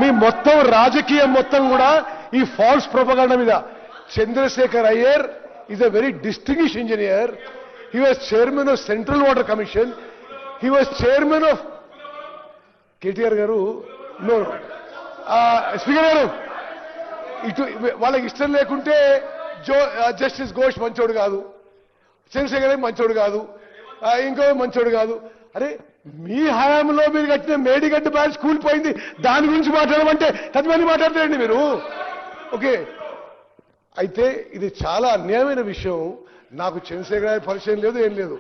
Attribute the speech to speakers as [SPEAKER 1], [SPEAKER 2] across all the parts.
[SPEAKER 1] మీ మొత్తం రాజకీయం మొత్తం కూడా ఈ ఫాల్స్ ప్రొపగండా మీద. Chandrashekhar Iyer is a very distinguish engineer. He was chairman of central water commission. He was chairman of KTR గారు. నో స్పీకర్ గారు, ఇటు వాళ్ళకి ఇష్టం లేకుంటే జస్టిస్ ఘోష్ మంచోడు కాదు, చంద్రశేఖర్ మంచోడు కాదు, ఇంకో మంచోడు కాదు. అరే మీ హయాంలో మీరు కట్టిన మేడిగడ్డ బ్యాచ్ కూలిపోయింది, దాని గురించి మాట్లాడమంటే తదుపరి మాట్లాడతారండి మీరు. ఓకే, అయితే ఇది చాలా అన్యాయమైన విషయం. నాకు చంద్రశేఖర్ గారి పరిచయం లేదు, ఏం లేదు.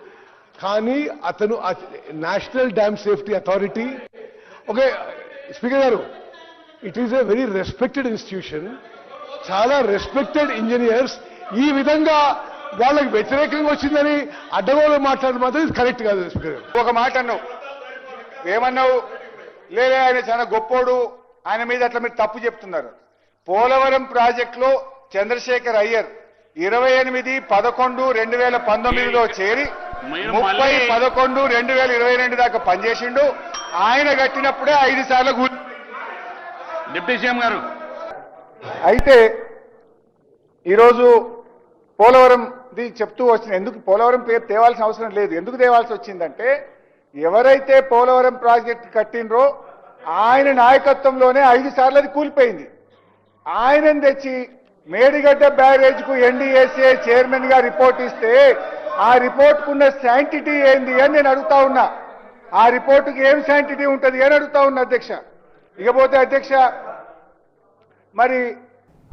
[SPEAKER 1] కానీ అతను national dam safety authority, okay speaker గారు, it is a very respected institution. చాలా రెస్పెక్టెడ్ ఇంజనీర్స్ ఈ విధంగా వాళ్ళకి వ్యతిరేకంగా వచ్చిందని అడ్డగోలు మాట్లాడడం మాత్రం ఇది కరెక్ట్ కాదు. స్పీకర్ గారు
[SPEAKER 2] ఒక మాట అన్నావు, ఏమన్నావు? లేదే ఆయన చాలా గొప్పోడు, ఆయన మీద అట్లా మీరు తప్పు చెప్తున్నారు. పోలవరం ప్రాజెక్టులో చంద్రశేఖర్ అయ్యర్ 28/11/2019లో చేరి 30/11/2022 దాకా పనిచేసిండు. ఆయన కట్టినప్పుడే 5 సార్లు
[SPEAKER 3] డిప్యూటీ సీఎం గారు.
[SPEAKER 2] అయితే ఈరోజు పోలవరం చెప్తూ వచ్చిన, ఎందుకు పోలవరం పేరు తేవాల్సిన అవసరం లేదు. ఎందుకు తేవాల్సి వచ్చిందంటే, ఎవరైతే పోలవరం ప్రాజెక్ట్ కట్టినరో ఆయన నాయకత్వంలోనే 5 సార్లు అది కూలిపోయింది. ఆయనను తెచ్చి మేడిగడ్డ బ్యారేజ్కు ఎన్డీఎస్ఏ చైర్మన్ గా రిపోర్ట్ ఇస్తే ఆ రిపోర్ట్కున్న శాంటిటీ ఏంది అని నేను అడుగుతా ఉన్నా. ఆ రిపోర్టుకి ఏం శాంటిటీ ఉంటుంది అని అడుగుతా ఉన్నా అధ్యక్ష. ఇకపోతే అధ్యక్ష, మరి